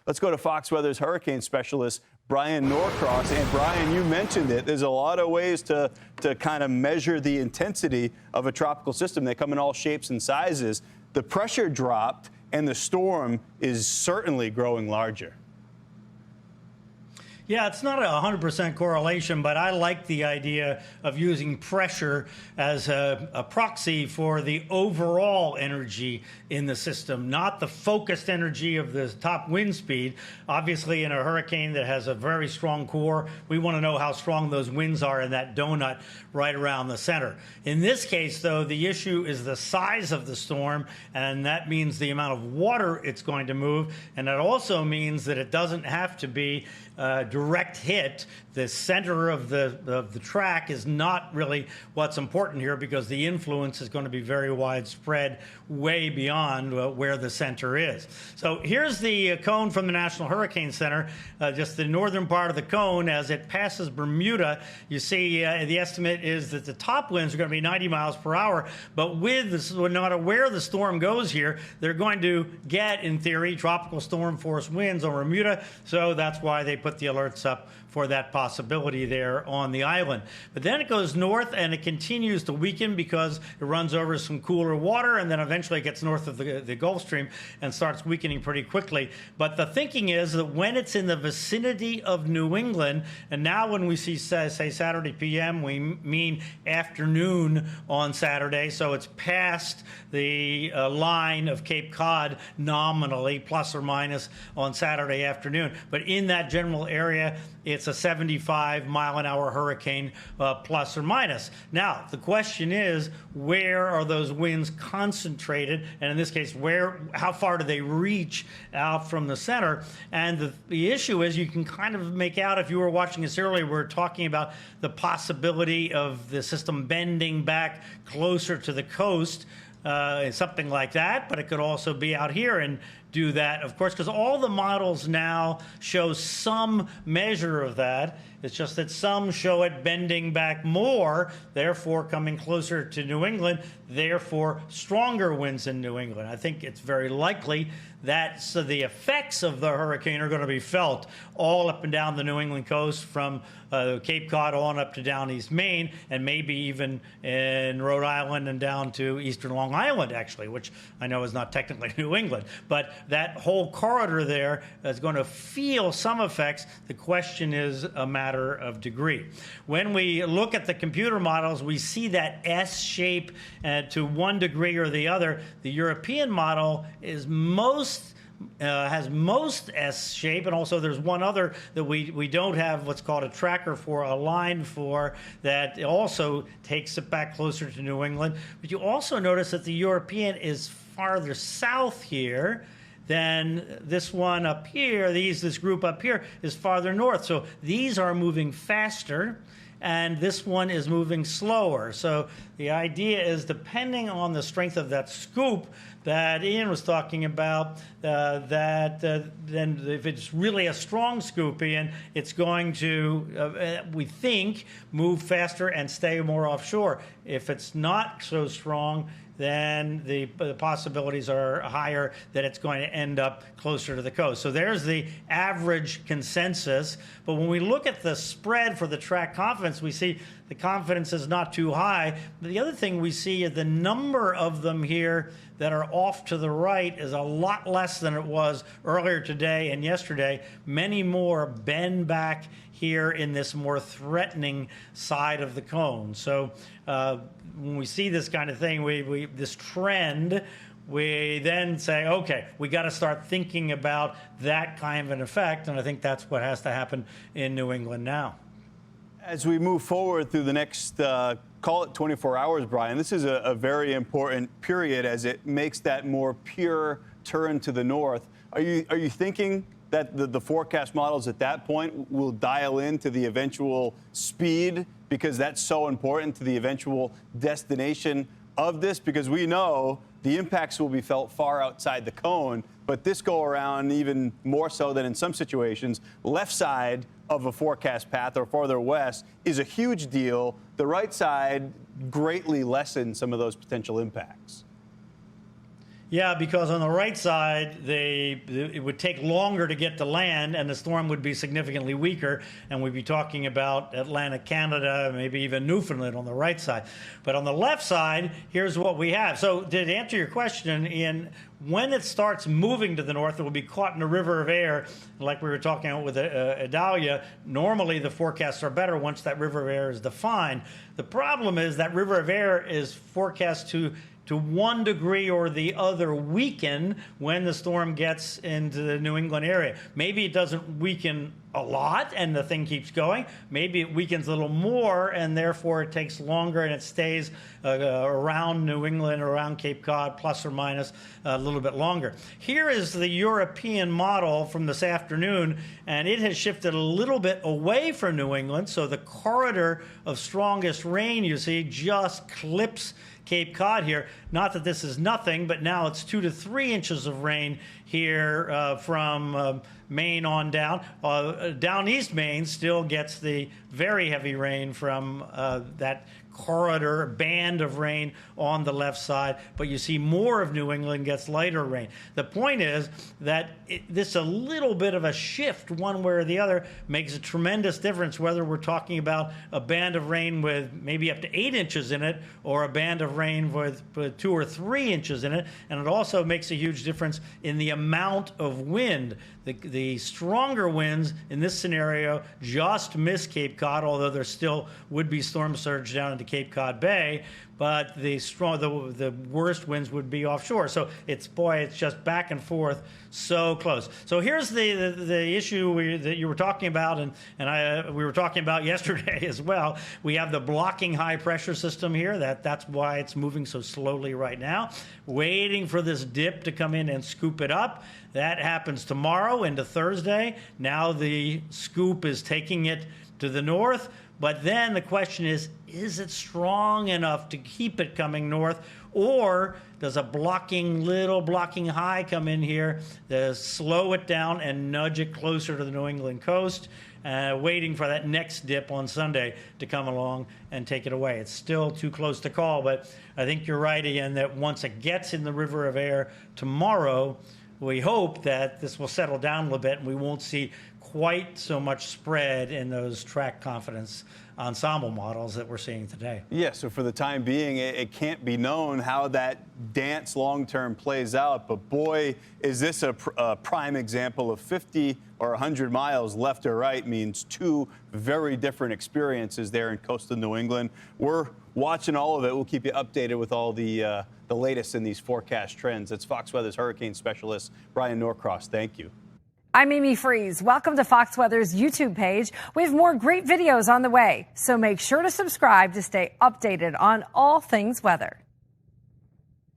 Let's go to Fox Weather's hurricane specialist, Brian Norcross. And Brian, you mentioned it. There's a lot of ways to kind of measure the intensity of a tropical system. They come in all shapes and sizes. The pressure dropped, and the storm is certainly growing larger. Yeah, it's not a 100% correlation, but I like the idea of using pressure as a proxy for the overall energy in the system, not the focused energy of the top wind speed. Obviously, in a hurricane that has a very strong core, we want to know how strong those winds are in that donut right around the center. In this case, though, the issue is the size of the storm, and that means the amount of water it's going to move, and that also means that it doesn't have to be direct hit. The center of the track is not really what's important here, because the influence is going to be very widespread, way beyond where the center is. So here's the cone from the National Hurricane Center, just the northern part of the cone. As it passes Bermuda, you see the estimate is that the top winds are going to be 90 miles per hour, but with this, no matter where the storm goes here, they're going to get, in theory, tropical storm force winds on Bermuda, so that's why they put the alerts up for that possibility there on the island. But then it goes north and it continues to weaken because it runs over some cooler water, and then eventually it gets north of the Gulf Stream and starts weakening pretty quickly. But the thinking is that when it's in the vicinity of New England, and now when we see, say Saturday PM, we mean afternoon on Saturday, so it's past the line of Cape Cod nominally, plus or minus on Saturday afternoon. But in that general area, it's a 75-mile-an-hour hurricane, plus or minus. Now, the question is, where are those winds concentrated? And in this case, how far do they reach out from the center? And the issue is, you can kind of make out, if you were watching this earlier, we were talking about the possibility of the system bending back closer to the coast, something like that, but it could also be out here and do that, of course, because all the models now show some measure of that. It's just that some show it bending back more, therefore coming closer to New England, therefore stronger winds in New England. I think it's very likely that the effects of the hurricane are going to be felt all up and down the New England coast, from Cape Cod on up to down East Maine, and maybe even in Rhode Island and down to eastern Long Island, actually, which I know is not technically New England. But that whole corridor there is going to feel some effects. The question is a matter of degree. When we look at the computer models, we see that S shape to 1 degree or the other. The European model is has most S shape, and also there's one other that we don't have what's called a tracker for, a line for, that also takes it back closer to New England. But you also notice that the European is farther south here than this one up here. This group up here is farther north. So these are moving faster, and this one is moving slower. So the idea is, depending on the strength of that scoop that Ian was talking about, then if it's really a strong scoop, Ian, it's going to, we think, move faster and stay more offshore. If it's not so strong, then the possibilities are higher that it's going to end up closer to the coast. So there's the average consensus. But when we look at the spread for the track confidence, we see the confidence is not too high. But the other thing we see is the number of them here that are off to the right is a lot less than it was earlier today and yesterday. Many more bend back here in this more threatening side of the cone. So when we see this kind of thing, this trend, we then say, okay, we got to start thinking about that kind of an effect, and I think that's what has to happen in New England now. As we move forward through the next, call it 24 hours, Brian, this is a very important period as it makes that more pure turn to the north. Are you thinking that the forecast models at that point will dial into the eventual speed, because that's so important to the eventual destination of this? Because we know the impacts will be felt far outside the cone, but this go around even more so than in some situations. Left side of a forecast path or farther west is a huge deal. The right side greatly lessens some of those potential impacts. Yeah, because on the right side, it would take longer to get to land, and the storm would be significantly weaker, and we'd be talking about Atlantic Canada, maybe even Newfoundland on the right side. But on the left side, here's what we have. So to answer your question, when it starts moving to the north, it will be caught in a river of air, like we were talking about with Idalia. Normally, the forecasts are better once that river of air is defined. The problem is that river of air is forecast to 1 degree or the other weaken when the storm gets into the New England area. Maybe it doesn't weaken a lot and the thing keeps going. Maybe it weakens a little more and therefore it takes longer and it stays around New England, around Cape Cod, plus or minus a little bit longer. Here is the European model from this afternoon, and it has shifted a little bit away from New England. So the corridor of strongest rain, you see, just clips Cape Cod here. Not that this is nothing, but now it's 2 to 3 inches of rain here from Maine on down. Down East Maine still gets the very heavy rain from that corridor band of rain on the left side, but you see more of New England gets lighter rain. The point is that this a little bit of a shift one way or the other makes a tremendous difference whether we're talking about a band of rain with maybe up to 8 inches in it or a band of rain with 2 or 3 inches in it, and it also makes a huge difference in the amount of wind. The stronger winds in this scenario just miss Cape Cod, although there still would be storm surge down into Cape Cod Bay, but the worst winds would be offshore. So it's just back and forth, so close. So here's the issue that you were talking about, and we were talking about yesterday as well. We have the blocking high pressure system here. That's why it's moving so slowly right now, waiting for this dip to come in and scoop it up. That happens tomorrow into Thursday. Now the scoop is taking it to the north. But then the question is it strong enough to keep it coming north? Or does a little blocking high come in here to slow it down and nudge it closer to the New England coast, waiting for that next dip on Sunday to come along and take it away? It's still too close to call, but I think you're right, Ian, that once it gets in the river of air tomorrow, we hope that this will settle down a little bit and we won't see quite so much spread in those track confidence ensemble models that we're seeing today. Yeah, so for the time being, it can't be known how that dance long-term plays out. But boy, is this a prime example of 50 or 100 miles left or right means two very different experiences there in coastal New England. We're watching all of it. We'll keep you updated with all the latest in these forecast trends. It's Fox Weather's hurricane specialist, Brian Norcross. Thank you. I'm Amy Freeze. Welcome to Fox Weather's YouTube page. We have more great videos on the way, so make sure to subscribe to stay updated on all things weather.